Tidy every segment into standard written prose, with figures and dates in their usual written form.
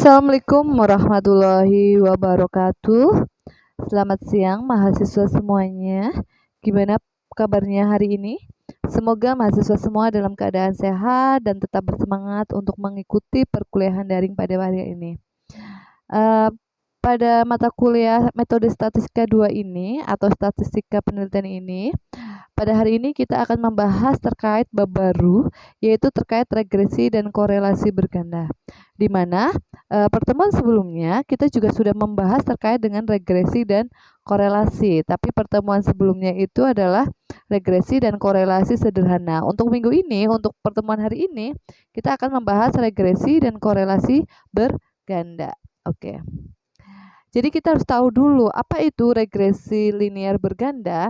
Assalamualaikum warahmatullahi wabarakatuh. Selamat siang mahasiswa semuanya. Gimana kabarnya hari ini? Semoga mahasiswa semua dalam keadaan sehat dan tetap bersemangat untuk mengikuti perkuliahan daring pada hari ini. Eh, Pada mata kuliah metode statistika 2 ini atau statistika penelitian ini, pada hari ini kita akan membahas terkait bab baru, yaitu terkait regresi dan korelasi berganda. Di mana pertemuan sebelumnya kita juga sudah membahas terkait dengan regresi dan korelasi, tapi pertemuan sebelumnya itu adalah regresi dan korelasi sederhana. Untuk minggu ini, untuk pertemuan hari ini, kita akan membahas regresi dan korelasi berganda. Oke. Jadi kita harus tahu dulu apa itu regresi linear berganda.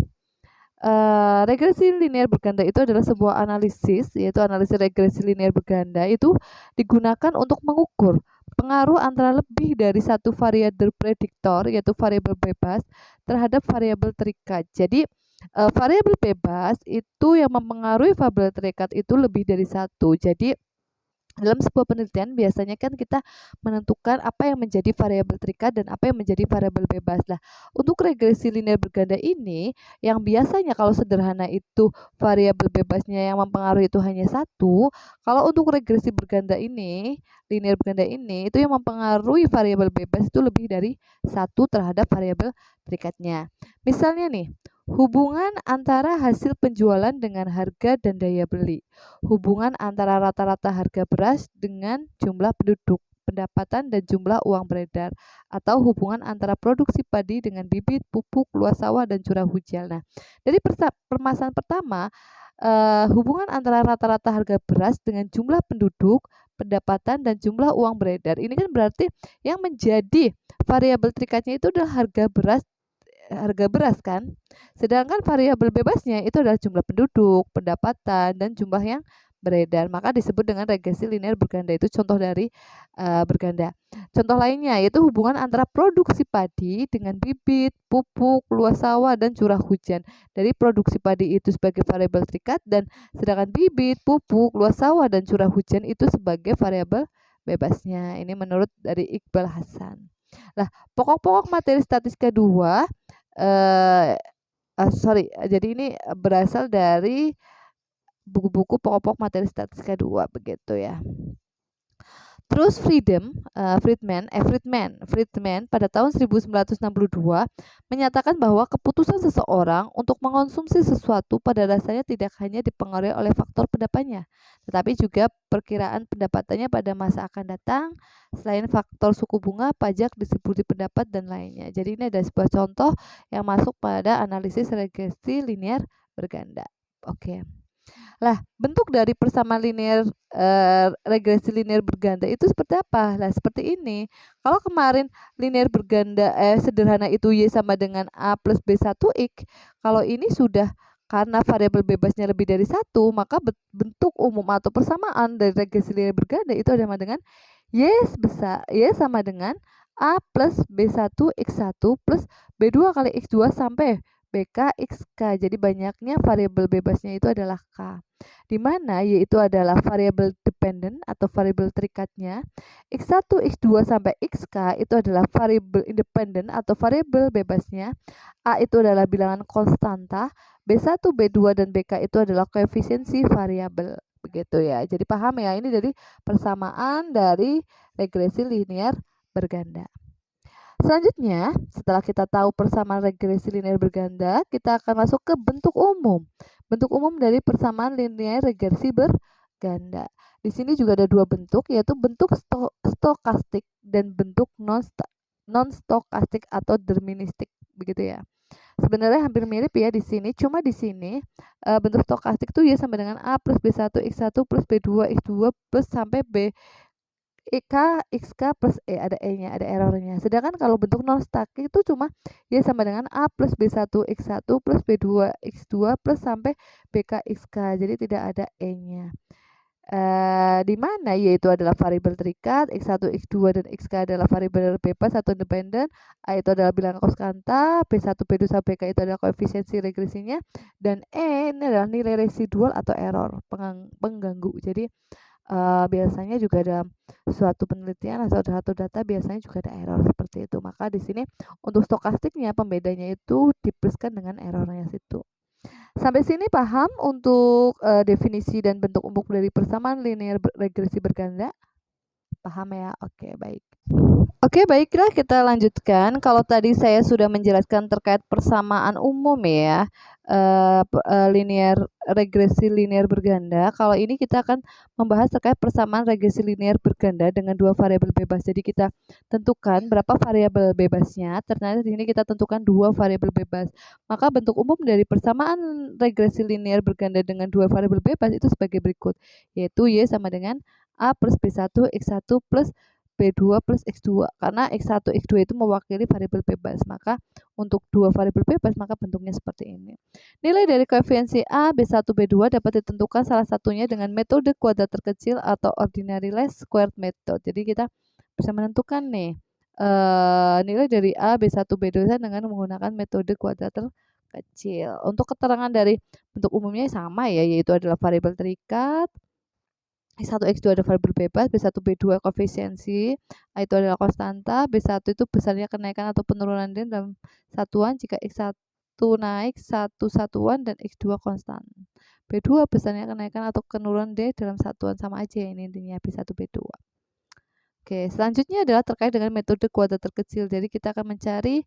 Regresi linear berganda itu adalah sebuah analisis, yaitu analisis regresi linear berganda itu digunakan untuk mengukur pengaruh antara lebih dari satu variabel prediktor, yaitu variabel bebas, terhadap variabel terikat. Jadi variabel bebas itu yang mempengaruhi variabel terikat itu lebih dari satu. Jadi dalam sebuah penelitian biasanya kan kita menentukan apa yang menjadi variabel terikat dan apa yang menjadi variabel bebas. Lah, untuk regresi linear berganda ini yang biasanya kalau sederhana itu variabel bebasnya yang mempengaruhi itu hanya satu, kalau untuk regresi berganda ini, linear berganda ini itu yang mempengaruhi variabel bebas itu lebih dari satu terhadap variabel terikatnya. Misalnya nih, hubungan antara hasil penjualan dengan harga dan daya beli. Hubungan antara rata-rata harga beras dengan jumlah penduduk, pendapatan dan jumlah uang beredar, atau hubungan antara produksi padi dengan bibit, pupuk, luas sawah dan curah hujan. Nah, dari permasalahan pertama, hubungan antara rata-rata harga beras dengan jumlah penduduk, pendapatan dan jumlah uang beredar. Ini kan berarti yang menjadi variabel terikatnya itu adalah harga beras kan. Sedangkan variabel bebasnya itu adalah jumlah penduduk, pendapatan, dan jumlah yang beredar. Maka disebut dengan regresi linear berganda. Itu contoh dari berganda. Contoh lainnya yaitu hubungan antara produksi padi dengan bibit, pupuk, luas sawah, dan curah hujan. Dari produksi padi itu sebagai variabel terikat dan sedangkan bibit, pupuk, luas sawah, dan curah hujan itu sebagai variabel bebasnya. Ini menurut dari Iqbal Hasan. Nah, pokok-pokok materi statistika 2 jadi ini berasal dari buku-buku pokok-pokok materi statistika 2 begitu ya. Terus Friedman pada tahun 1962 menyatakan bahwa keputusan seseorang untuk mengonsumsi sesuatu pada dasarnya tidak hanya dipengaruhi oleh faktor pendapatannya, tetapi juga perkiraan pendapatannya pada masa akan datang, selain faktor suku bunga, pajak, distribusi pendapat, dan lainnya. Jadi ini ada sebuah contoh yang masuk pada analisis regresi linear berganda. Oke. Lah, bentuk dari persamaan linear regresi linear berganda itu seperti apa? Lah, seperti ini. Kalau kemarin linear berganda sederhana itu Y sama dengan A plus B1X, kalau ini sudah karena variabel bebasnya lebih dari satu, maka bentuk umum atau persamaan dari regresi linear berganda itu sama dengan Y sama dengan A plus B1X1 plus B2 kali X2 sampai BK XK. Jadi banyaknya variabel bebasnya itu adalah K. Di mana Y itu adalah variabel dependent atau variabel terikatnya. X1, X2 sampai XK itu adalah variabel independent atau variabel bebasnya. A itu adalah bilangan konstanta, B1, B2 dan BK itu adalah koefisiensi variabel. Begitu ya. Jadi paham ya, ini dari persamaan dari regresi linear berganda. Selanjutnya, setelah kita tahu persamaan regresi linear berganda, kita akan masuk ke bentuk umum. Bentuk umum dari persamaan linear regresi berganda. Di sini juga ada dua bentuk, yaitu bentuk stokastik dan bentuk non-stokastik atau deterministik, begitu ya. Sebenarnya hampir mirip ya di sini, cuma di sini bentuk stokastik itu Y sama dengan A plus B1 X1 plus B2 X2 plus sampai B XK plus ada E-nya, ada errornya. Sedangkan kalau bentuk non-statik itu cuma Y sama dengan A plus B1 X1 plus B2 X2 plus sampai BK XK. Jadi tidak ada E-nya. Di mana Y itu adalah variabel terikat, X1, X2, dan XK adalah variabel bebas atau independen, A itu adalah bilangan konstanta, B1, B2, sampai BK itu adalah koefisiensi regresinya, dan E ini adalah nilai residual atau error, pengganggu. Jadi biasanya juga dalam suatu penelitian atau satu data biasanya juga ada error seperti itu. Maka di sini untuk stokastiknya pembedanya itu dipluskan dengan errornya situ. Sampai sini paham untuk definisi dan bentuk umum dari persamaan linear regresi berganda? Paham ya? Oke, baik. Oke, baiklah kita lanjutkan. Kalau tadi saya sudah menjelaskan terkait persamaan umum ya, regresi linear berganda. Kalau ini kita akan membahas terkait persamaan regresi linear berganda dengan dua variabel bebas. Jadi kita tentukan berapa variabel bebasnya. Ternyata di sini kita tentukan dua variabel bebas. Maka bentuk umum dari persamaan regresi linear berganda dengan dua variabel bebas itu sebagai berikut, yaitu Y sama dengan A plus B1 X1 plus B2 plus X2 karena X1, X2 itu mewakili variabel bebas. Maka untuk dua variabel bebas maka bentuknya seperti ini. Nilai dari koefisiensi A, B1, B2 dapat ditentukan salah satunya dengan metode kuadrat terkecil atau ordinary least squared method. Jadi kita bisa menentukan nih nilai dari A, B1, B2 dengan menggunakan metode kuadrat terkecil. Untuk keterangan dari bentuk umumnya sama ya, yaitu adalah variabel terikat, X1, X2 ada variabel bebas, B1, B2 koefisiensi, A itu adalah konstanta, B1 itu besarnya kenaikan atau penurunan dalam satuan jika X1 naik satu satuan dan X2 konstan. B2 besarnya kenaikan atau penurunan D dalam satuan, sama aja ini intinya B1, B2. Oke, selanjutnya adalah terkait dengan metode kuadrat terkecil. Jadi kita akan mencari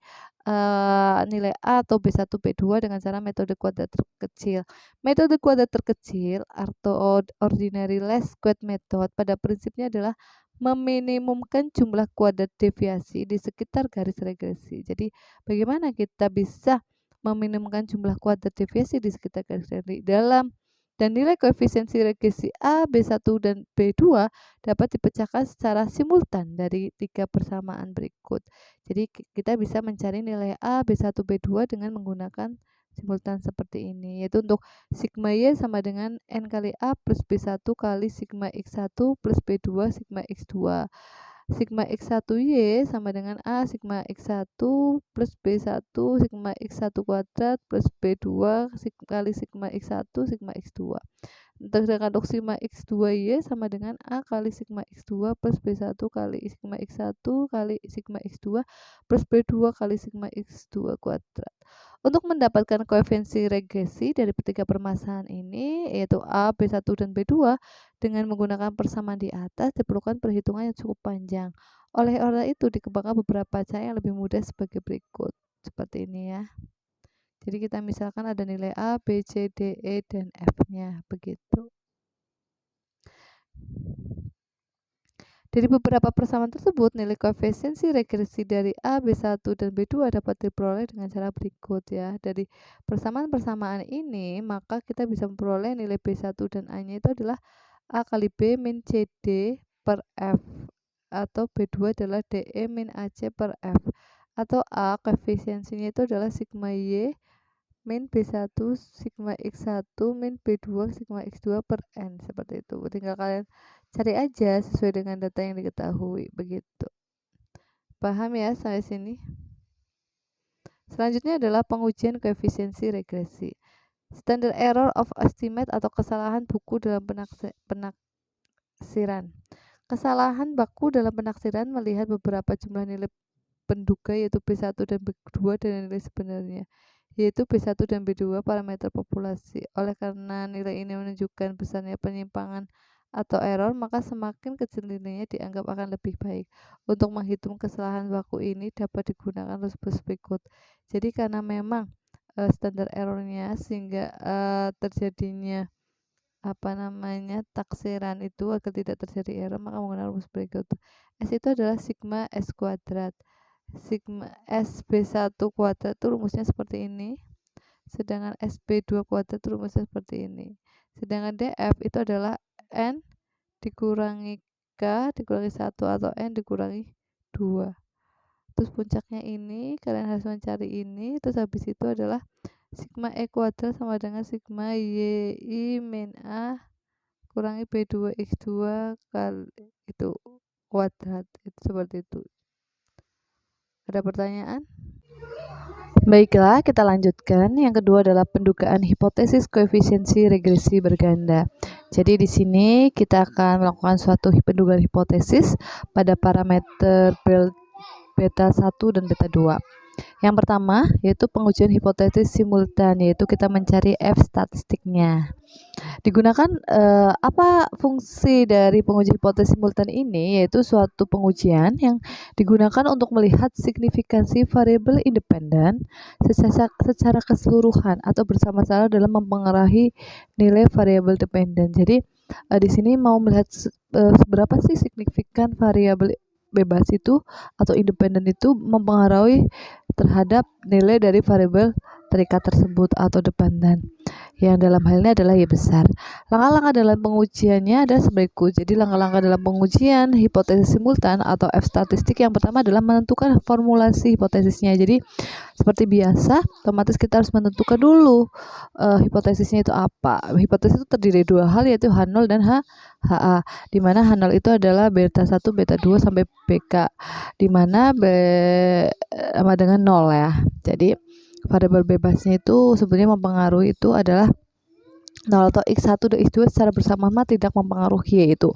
nilai A atau B1, B2 dengan cara metode kuadrat terkecil. Metode kuadrat terkecil atau ordinary least squared method pada prinsipnya adalah meminimumkan jumlah kuadrat deviasi di sekitar garis regresi. Jadi bagaimana kita bisa meminimumkan jumlah kuadrat deviasi di sekitar garis regresi dan nilai koefisiensi regresi A, B1 dan B2 dapat dipecahkan secara simultan dari tiga persamaan berikut. Jadi kita bisa mencari nilai A, B1, B2 dengan menggunakan simultan seperti ini, yaitu untuk sigma Y sama dengan N kali A plus B1 kali sigma X1 plus B2 sigma X2. Sigma X1Y sama dengan A sigma X1 plus B1 sigma X1 kuadrat plus B2 kali sigma X1 sigma X2. Sedangkan untuk sigma X2Y sama dengan A kali sigma X2 plus B1 kali sigma X1 kali sigma X2 plus B2 kali sigma X2 kuadrat. Untuk mendapatkan koefisiensi regresi dari ketiga permasalahan ini, yaitu A, B1, dan B2, dengan menggunakan persamaan di atas diperlukan perhitungan yang cukup panjang. Oleh karena itu, dikembangkan beberapa cara yang lebih mudah sebagai berikut. Seperti ini ya. Jadi kita misalkan ada nilai A, B, C, D, E, dan F-nya. Begitu. Dari beberapa persamaan tersebut, nilai koefisiensi regresi dari A, B1, dan B2 dapat diperoleh dengan cara berikut ya. Dari persamaan-persamaan ini, maka kita bisa memperoleh nilai B1 dan A-nya itu adalah A kali B min CD per F, atau B2 adalah DE min AC per F, atau A koefisiensinya itu adalah sigma Y min B1 sigma X1 min B2 sigma X2 per N, seperti itu. Tinggal kalian cari aja sesuai dengan data yang diketahui, begitu. Paham ya sampai sini? Selanjutnya adalah pengujian koefisiensi regresi. Standard error of estimate atau kesalahan buku dalam penaksiran. Kesalahan baku dalam penaksiran melihat beberapa jumlah nilai penduga yaitu B1 dan B2 dan nilai sebenarnya yaitu B1 dan B2 parameter populasi. Oleh karena nilai ini menunjukkan besarnya penyimpangan atau error, maka semakin kecil nilainya dianggap akan lebih baik. Untuk menghitung kesalahan baku ini dapat digunakan rumus berikut. Jadi karena memang standar errornya sehingga terjadinya taksiran itu agar tidak terjadi error, maka menggunakan rumus berikut. S itu adalah sigma S kuadrat. Sigma SB1 kuadrat itu rumusnya seperti ini. Sedangkan SB2 kuadrat itu rumusnya seperti ini. Sedangkan DF itu adalah N dikurangi K dikurangi 1 atau N dikurangi 2. Terus puncaknya ini, kalian harus mencari ini. Terus habis itu adalah sigma E kuadrat sama dengan sigma YI min A kurangi B2 X2 kali itu kuadrat. Itu seperti itu. Ada pertanyaan? Baiklah, kita lanjutkan. Yang kedua adalah pendugaan hipotesis koefisiensi regresi berganda. Jadi di sini kita akan melakukan suatu pendugaan hipotesis pada parameter beta 1 dan beta 2. Yang pertama yaitu pengujian hipotesis simultan, yaitu kita mencari F statistiknya. Digunakan apa fungsi dari penguji hipotesis simultan ini, yaitu suatu pengujian yang digunakan untuk melihat signifikansi variabel independen secara keseluruhan atau bersama-sama dalam mempengaruhi nilai variabel dependen. Jadi di sini mau melihat seberapa sih signifikan variabel bebas itu atau independen itu mempengaruhi terhadap nilai dari variabel terikat tersebut atau dependen, yang dalam hal ini adalah Y besar. Langkah-langkah dalam pengujiannya ada berikut. Jadi langkah-langkah dalam pengujian hipotesis simultan atau F statistik yang pertama adalah menentukan formulasi hipotesisnya. Jadi seperti biasa, otomatis kita harus menentukan dulu hipotesisnya itu apa. Hipotesis itu terdiri dari dua hal, yaitu H0 dan HA, di mana H0 itu adalah beta 1, beta 2 sampai BK, di mana sama dengan 0 ya. Jadi variabel bebasnya itu sebenarnya mempengaruhi itu adalah 0 atau X1 dan X2 secara bersama-sama tidak mempengaruhi yaitu.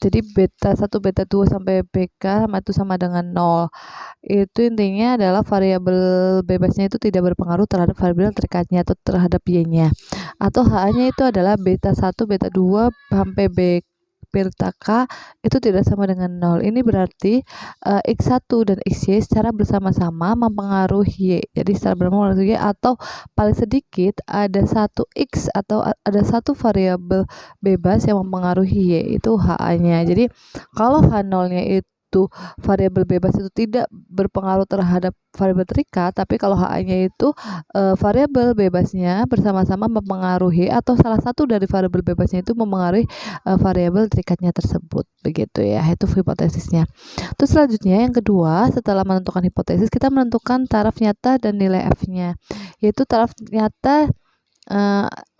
Jadi beta 1, beta 2 sampai BK sama dengan 0. Itu intinya adalah variabel bebasnya itu tidak berpengaruh terhadap variabel terikatnya atau terhadap Y-nya. Atau H-nya itu adalah beta 1, beta 2 sampai beta K itu tidak sama dengan 0. Ini berarti X1 dan XY secara bersama-sama mempengaruhi Y. Jadi secara mempengaruhi Y, atau paling sedikit ada satu X atau ada satu variabel bebas yang mempengaruhi Y, itu HA-nya. Jadi kalau H0-nya itu variabel bebas itu tidak berpengaruh terhadap variabel terikat, tapi kalau HA-nya itu variabel bebasnya bersama-sama mempengaruhi atau salah satu dari variabel bebasnya itu mempengaruhi variabel terikatnya tersebut, begitu ya, itu hipotesisnya. Terus selanjutnya yang kedua, setelah menentukan hipotesis kita menentukan taraf nyata dan nilai F-nya, yaitu taraf nyata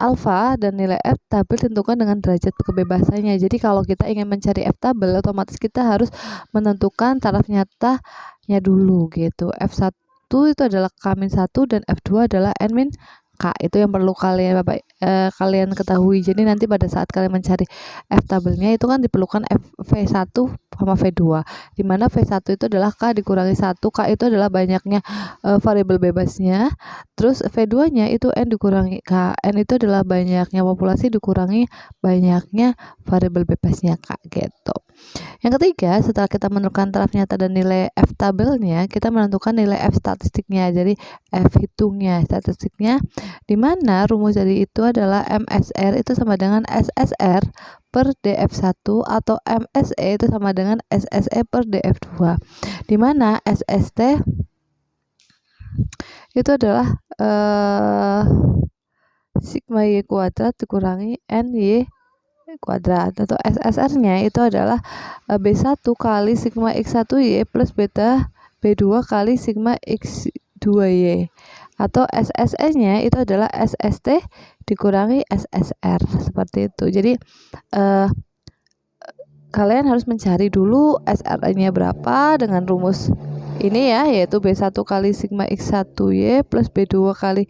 alfa dan nilai F tabel tentukan dengan derajat kebebasannya. Jadi kalau kita ingin mencari F tabel, otomatis kita harus menentukan taraf nyatanya dulu gitu. F1 itu adalah K-1 dan F2 adalah N-K. Itu yang perlu kalian kalian ketahui. Jadi nanti pada saat kalian mencari F tabelnya itu kan diperlukan V1 sama V2, di mana V1 itu adalah K dikurangi 1. K itu adalah banyaknya variabel bebasnya, terus V2-nya itu N dikurangi K. N itu adalah banyaknya populasi dikurangi banyaknya variabel bebasnya K gitu. Yang ketiga, setelah kita menentukan taraf nyata dan nilai F tabelnya, kita menentukan nilai F statistiknya. Jadi F hitungnya, statistiknya, di mana rumus dari itu adalah MSR itu sama dengan SSR per DF1 atau MSE itu sama dengan SSE per DF2, di mana SST itu adalah sigma Y kuadrat dikurangi NY kuadrat, atau SSR-nya itu adalah B1 kali sigma X1Y plus beta B2 kali sigma X2Y, atau SSE-nya itu adalah SST dikurangi SSR, seperti itu. Jadi kalian harus mencari dulu SR-nya berapa dengan rumus ini ya, yaitu B1 kali sigma X1Y plus B2 kali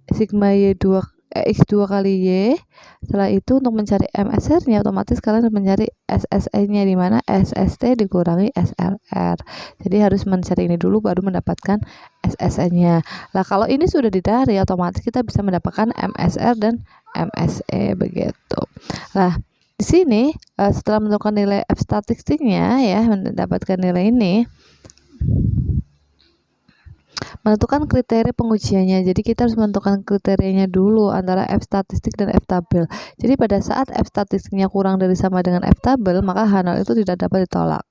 sigma Y2 X2 kali Y. Setelah itu untuk mencari MSR-nya otomatis kalian harus mencari SSE-nya, di mana SST dikurangi SRR. Jadi harus mencari ini dulu baru mendapatkan SSE-nya. Lah kalau ini sudah dicari, otomatis kita bisa mendapatkan MSR dan MSE, begitu. Lah di sini setelah menentukan nilai F statistiknya ya, mendapatkan nilai ini, menentukan kriteria pengujiannya. Jadi kita harus menentukan kriterianya dulu antara F statistik dan F tabel. Jadi pada saat F statistiknya kurang dari sama dengan F tabel, maka H0 itu tidak dapat ditolak.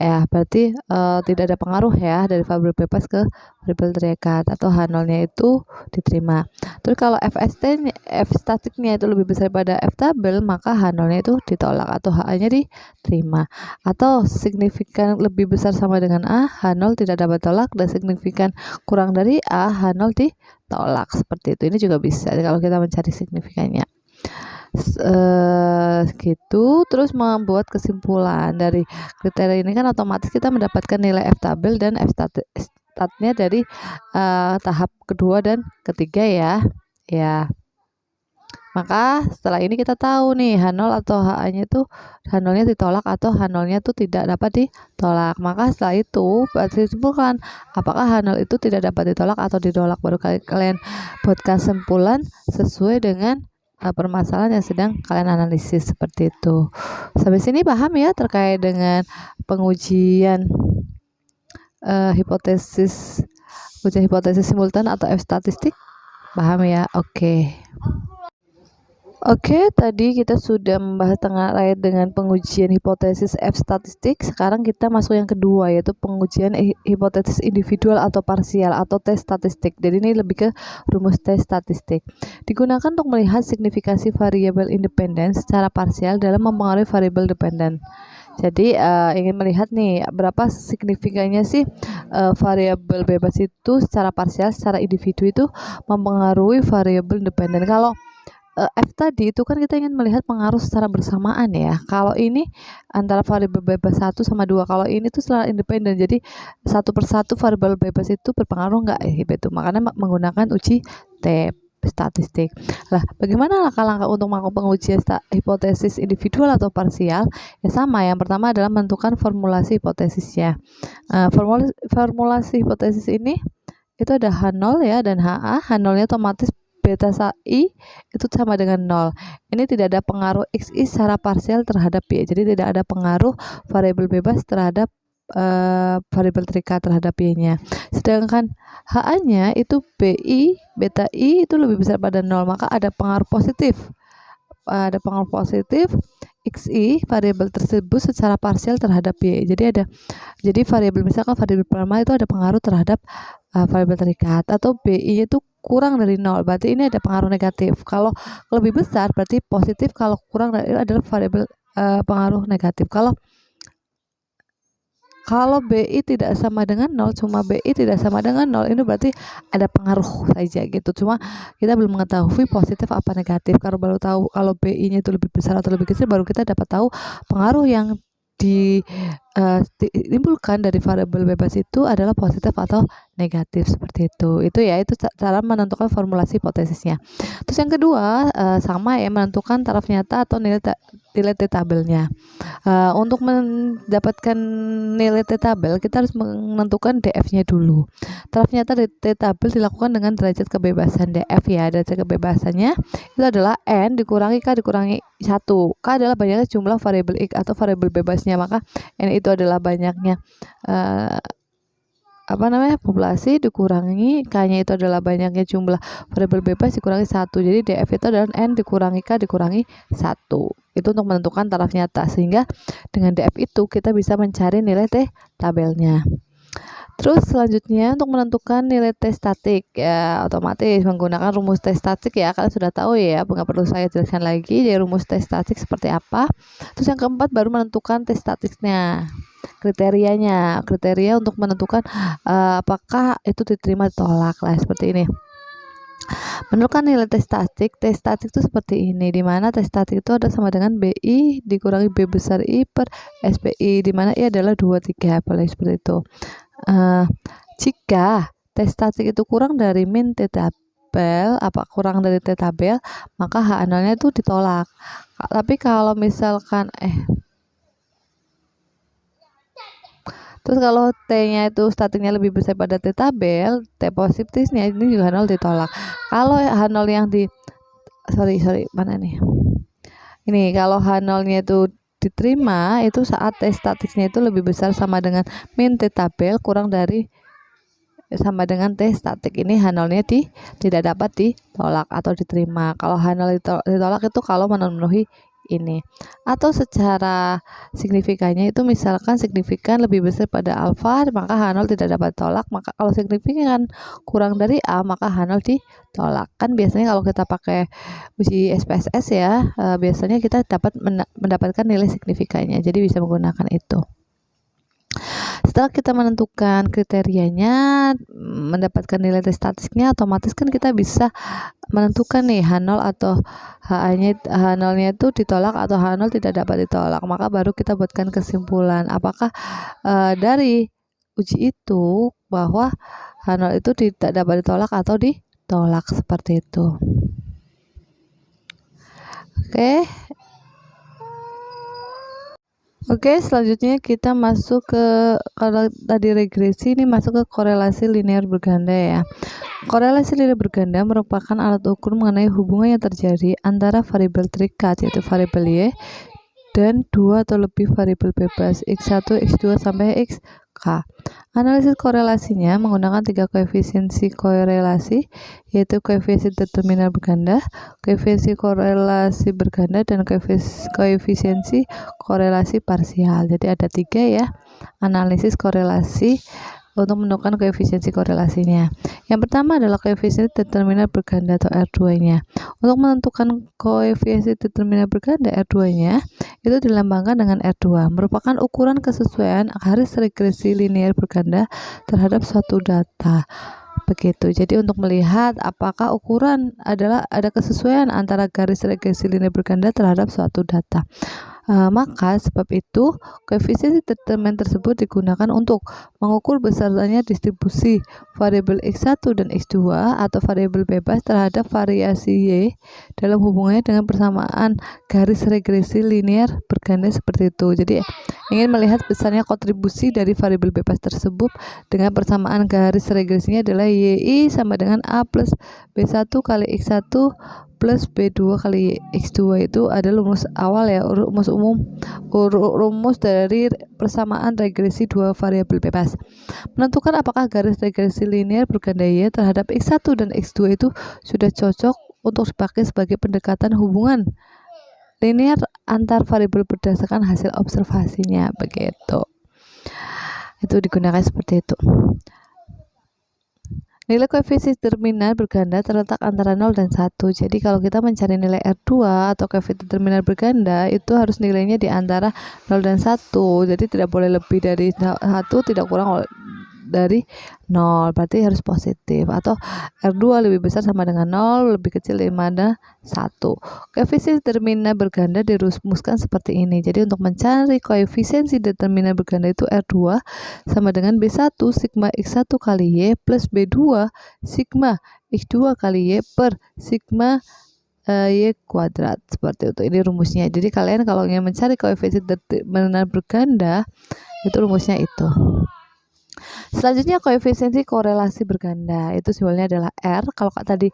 Ya, berarti tidak ada pengaruh ya dari variabel bebas ke variabel terikat, atau H0-nya itu diterima. Terus kalau F statiknya itu lebih besar daripada F tabel, maka H0-nya itu ditolak atau HA-nya diterima. Atau signifikan lebih besar sama dengan A, H0 tidak dapat tolak, dan signifikan kurang dari A, H0 ditolak. Seperti itu. Ini juga bisa kalau kita mencari signifikannya. Gitu. Terus membuat kesimpulan dari kriteria ini kan otomatis kita mendapatkan nilai F tabel dan F startnya dari tahap kedua dan ketiga ya. Maka setelah ini kita tahu nih H0 atau HA-nya itu H0-nya ditolak atau H0-nya itu tidak dapat ditolak. Maka setelah itu berarti simpulkan apakah H0 itu tidak dapat ditolak atau ditolak. Baru kalian buatkan kesimpulan sesuai dengan permasalahan yang sedang kalian analisis seperti itu. Sampai sini paham ya terkait dengan pengujian hipotesis simultan atau F statistik? Paham ya? Oke, tadi kita sudah membahas terkait dengan pengujian hipotesis F statistik. Sekarang kita masuk yang kedua, yaitu pengujian hipotesis individual atau parsial atau tes statistik. Jadi ini lebih ke rumus tes statistik. Digunakan untuk melihat signifikansi variabel independen secara parsial dalam mempengaruhi variabel dependen. Jadi ingin melihat nih berapa signifikannya sih variabel bebas itu secara parsial, secara individu itu mempengaruhi variabel dependen. Kalau F tadi itu kan kita ingin melihat pengaruh secara bersamaan ya. Kalau ini antara variabel bebas 1 sama 2. Kalau ini tuh secara independen. Jadi satu persatu variabel bebas itu berpengaruh enggak gitu. Makanya menggunakan uji T statistik. Lah, bagaimana langkah-langkah untuk melakukan pengujian hipotesis individual atau parsial? Ya sama, yang pertama adalah menentukan formulasi hipotesisnya. Formulasi hipotesis ini itu ada H0 ya dan HA. H0-nya otomatis beta I itu sama dengan 0. Ini tidak ada pengaruh XI secara parsial terhadap Y. Jadi tidak ada pengaruh variabel bebas terhadap variabel terikat terhadap Y-nya. Sedangkan HA-nya itu BI, beta I itu lebih besar pada 0, maka ada pengaruh positif. XI variabel tersebut secara parsial terhadap Y. Jadi variabel misalkan variabel pertama itu ada pengaruh terhadap variabel terikat, atau BI itu kurang dari 0, berarti ini ada pengaruh negatif. Kalau lebih besar berarti positif, kalau kurang dari adalah variabel pengaruh negatif. Kalau BI tidak sama dengan 0, cuma BI tidak sama dengan 0, ini berarti ada pengaruh saja gitu. Cuma kita belum mengetahui positif apa negatif. Kalau baru tahu kalau BI-nya itu lebih besar atau lebih kecil, baru kita dapat tahu pengaruh yang ditimbulkan dari variabel bebas itu adalah positif atau negatif seperti itu. Itu cara menentukan formulasi hipotesisnya. Terus yang kedua sama ya, menentukan taraf nyata atau nilai T tabelnya. Untuk mendapatkan nilai T tabel kita harus menentukan DF-nya dulu. Taraf nyata T tabel dilakukan dengan derajat kebebasan DF ya. Derajat kebebasannya itu adalah N dikurangi K dikurangi 1. K adalah banyaknya jumlah variabel X atau variabel bebasnya, maka N itu adalah banyaknya populasi dikurangi K-nya itu adalah banyaknya jumlah variabel bebas dikurangi 1. Jadi DF itu adalah N dikurangi K dikurangi 1. Itu untuk menentukan taraf nyata, sehingga dengan DF itu kita bisa mencari nilai T tabelnya. Terus selanjutnya untuk menentukan nilai T statik ya, otomatis menggunakan rumus T statik ya, kalian sudah tahu ya, nggak perlu saya jelaskan lagi. Jadi rumus T statik seperti apa. Terus yang keempat baru menentukan T statiknya, kriteria untuk menentukan apakah itu diterima ditolak lah, seperti ini. Menentukan nilai T statik itu seperti ini, dimana T statik itu ada sama dengan BI dikurangi B besar I per SPI, dimana I adalah 2, 3, boleh seperti itu. Jika T statik itu kurang dari min T tabel, kurang dari T tabel, maka H0-nya itu ditolak. Tapi kalau misalkan terus kalau T-nya itu statiknya lebih besar pada T tabel, T positifnya ini juga H0 ditolak. Kalau H0 yang mana nih? Ini kalau H0-nya itu diterima itu saat T statiknya itu lebih besar sama dengan min T tabel kurang dari sama dengan T statik. Ini H0-nya tidak dapat ditolak atau diterima. Kalau H0 ditolak itu kalau memenuhi ini. Atau secara signifikannya itu misalkan signifikan lebih besar pada alfa, maka H0 tidak dapat tolak. Maka kalau signifikan kurang dari A, maka H0 ditolak. Kan biasanya kalau kita pakai uji SPSS ya, biasanya kita dapat mendapatkan nilai signifikannya. Jadi bisa menggunakan itu. Setelah kita menentukan kriterianya, mendapatkan nilai T statistiknya, otomatis kan kita bisa menentukan nih H0 atau H0-nya itu ditolak atau H0 tidak dapat ditolak. Maka baru kita buatkan kesimpulan apakah dari uji itu bahwa H0 itu tidak dapat ditolak atau ditolak seperti itu. Oke, selanjutnya kita masuk ke, kalau tadi regresi, ini masuk ke korelasi linear berganda ya. Korelasi linear berganda merupakan alat ukur mengenai hubungan yang terjadi antara variabel terikat, yaitu variabel Y, dan dua atau lebih variabel bebas X1, X2, sampai Xk. Analisis korelasinya menggunakan 3 koefisiensi korelasi, yaitu koefisien determinan berganda, koefisien korelasi berganda, dan koefisiensi korelasi parsial. Jadi ada 3 ya, analisis korelasi untuk menentukan koefisiensi korelasinya. Yang pertama adalah koefisien determinan berganda atau R2-nya. Untuk menentukan koefisien determinan berganda R2-nya itu dilambangkan dengan R2, merupakan ukuran kesesuaian garis regresi linear berganda terhadap suatu data. Begitu. Jadi untuk melihat apakah ukuran adalah ada kesesuaian antara garis regresi linear berganda terhadap suatu data. Maka sebab itu koefisien determinan tersebut digunakan untuk mengukur besarnya distribusi variabel X1 dan X2 atau variabel bebas terhadap variasi Y dalam hubungannya dengan persamaan garis regresi linear berganda seperti itu. Jadi ingin melihat besarnya kontribusi dari variabel bebas tersebut dengan persamaan garis regresinya adalah YI sama dengan A plus B1 kali X1 plus B2 kali X2. Itu adalah rumus awal ya, rumus umum, rumus dari persamaan regresi dua variabel bebas. Menentukan apakah garis regresi linear berganda Y terhadap X1 dan X2 itu sudah cocok untuk dipakai sebagai pendekatan hubungan linear antar variabel berdasarkan hasil observasinya, begitu. Itu digunakan seperti itu. Nilai koefisien determinan berganda terletak antara 0 dan 1. Jadi kalau kita mencari nilai R2 atau koefisien determinan berganda itu harus nilainya di antara 0 dan 1. Jadi tidak boleh lebih dari 1, tidak kurang dari 0, berarti harus positif, atau R2 lebih besar sama dengan 0, lebih kecil daripada 1. Koefisien determinan berganda dirumuskan seperti ini. Jadi untuk mencari koefisiensi determinan berganda itu R2 sama dengan B1 sigma X1 kali Y plus B2 sigma X2 kali Y per sigma Y kuadrat, seperti itu. Ini rumusnya. Jadi kalian kalau ingin mencari koefisien determinan berganda itu rumusnya itu. Selanjutnya koefisiensi korelasi berganda, itu simbolnya adalah R. Kalau tadi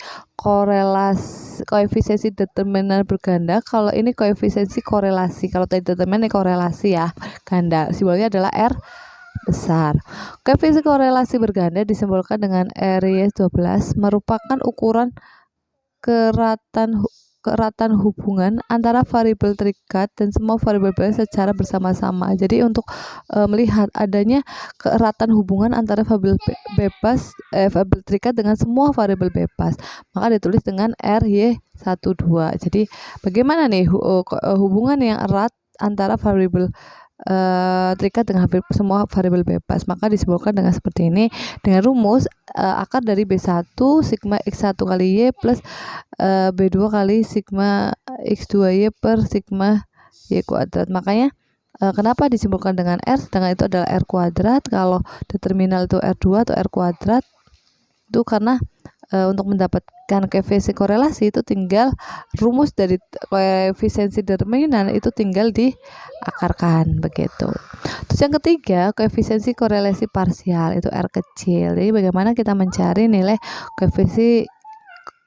koefisiensi determinan berganda, kalau ini koefisiensi korelasi. Kalau tadi determinan ini korelasi ya, ganda. Simbolnya adalah R besar. Koefisiensi korelasi berganda disimbolkan dengan RY12, merupakan ukuran keratan hubungan antara variabel terikat dan semua variabel bebas secara bersama-sama. Jadi untuk melihat adanya keratan hubungan antara variabel variabel terikat dengan semua variabel bebas, maka ditulis dengan RY12. Jadi bagaimana nih hubungan yang erat antara variabel terikat dengan semua variabel bebas, maka disimbolkan dengan seperti ini dengan rumus akar dari B1 sigma X1 kali Y plus B2 kali sigma X2Y per sigma Y kuadrat. Makanya kenapa disimbolkan dengan R sedangkan itu adalah R kuadrat, kalau determinal itu R2 atau R kuadrat, itu karena untuk mendapatkan koefisien korelasi itu tinggal rumus dari koefisiensi determinan itu tinggal diakarkan, begitu. Terus yang ketiga koefisiensi korelasi parsial, itu R kecil. Jadi bagaimana kita mencari nilai koefisiensi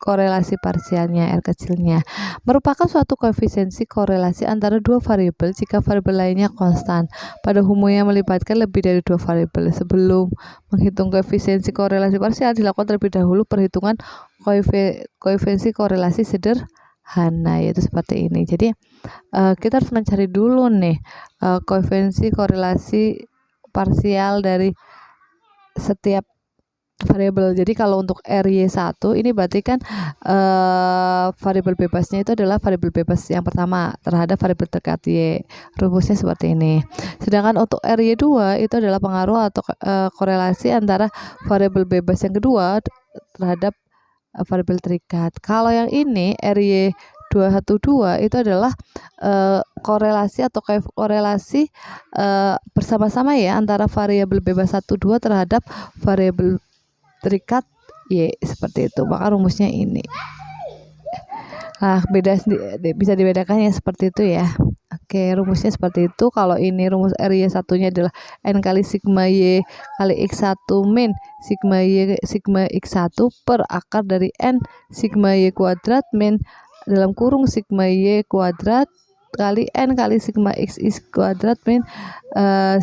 korelasi parsialnya, R kecilnya, merupakan suatu koefisiensi korelasi antara dua variabel jika variabel lainnya konstan. Pada umumnya melibatkan lebih dari dua variabel. Sebelum menghitung koefisiensi korelasi parsial, dilakukan terlebih dahulu perhitungan koefisiensi korelasi sederhana, yaitu seperti ini. Jadi kita harus mencari dulu nih koefisiensi korelasi parsial dari setiap variabel. Jadi kalau untuk RY1 ini berarti kan variabel bebasnya itu adalah variabel bebas yang pertama terhadap variabel terikat Y. Rumusnya seperti ini. Sedangkan untuk RY2 itu adalah pengaruh atau korelasi antara variabel bebas yang kedua terhadap variabel terikat. Kalau yang ini RY2 212 itu adalah korelasi atau korelasi bersama-sama ya antara variabel bebas 1, 2 terhadap variabel terikat Y, seperti itu. Maka rumusnya ini. Nah, bisa dibedakan ya seperti itu ya. Oke, rumusnya seperti itu. Kalau ini rumus RY satunya adalah N kali sigma Y kali X1 min sigma Y sigma X1 per akar dari N sigma Y kuadrat min dalam kurung sigma Y kuadrat kali N kali sigma X kuadrat min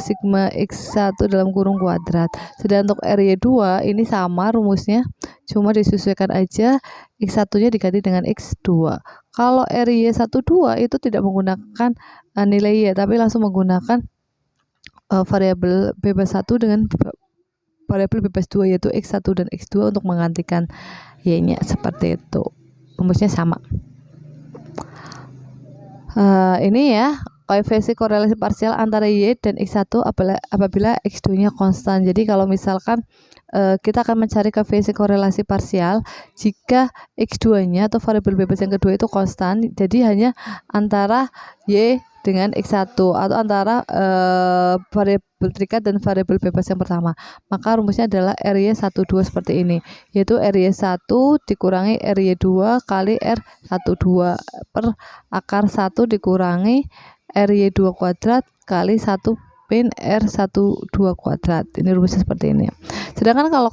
sigma X1 dalam kurung kuadrat. Sedangkan untuk RY2 ini sama rumusnya, cuma disesuaikan aja X1-nya diganti dengan X2. Kalau RY12 itu tidak menggunakan nilai Y, tapi langsung menggunakan variabel bebas 1 dengan variabel bebas 2, yaitu X1 dan X2 untuk menggantikan Y-nya, seperti itu. Rumusnya sama. Ini ya koefisien korelasi parsial antara Y dan X1 apabila X2-nya konstan. Jadi kalau misalkan kita akan mencari koefisien korelasi parsial jika X2-nya atau variabel bebas yang kedua itu konstan, jadi hanya antara Y dengan X1 atau antara variabel terikat dan variabel bebas yang pertama. Maka rumusnya adalah RY12 seperti ini, yaitu RY1 dikurangi RY2 kali R12 per akar 1 dikurangi RY2 kuadrat kali 1 min R12 kuadrat. Ini rumusnya seperti ini. Sedangkan kalau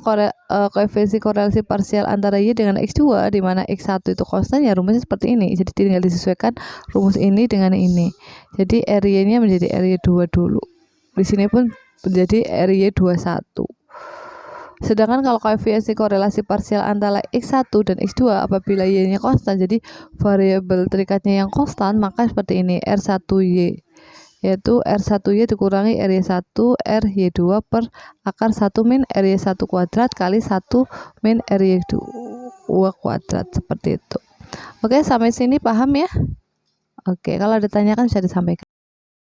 koefisien korelasi parsial antara Y dengan X2 di mana X1 itu konstan, ya rumusnya seperti ini. Jadi tinggal disesuaikan rumus ini dengan ini. Jadi RY-nya menjadi RY2 dulu. Di sini pun menjadi RY21. Sedangkan kalau koefisien korelasi parsial antara X1 dan X2 apabila Y-nya konstan, jadi variabel terikatnya yang konstan, maka seperti ini R1Y, yaitu R1Y dikurangi RY1 RY2 per akar 1 min RY1 kuadrat kali 1 min RY2 kuadrat, seperti itu. Oke, sampai sini paham ya? Oke, kalau ditanyakan bisa disampaikan.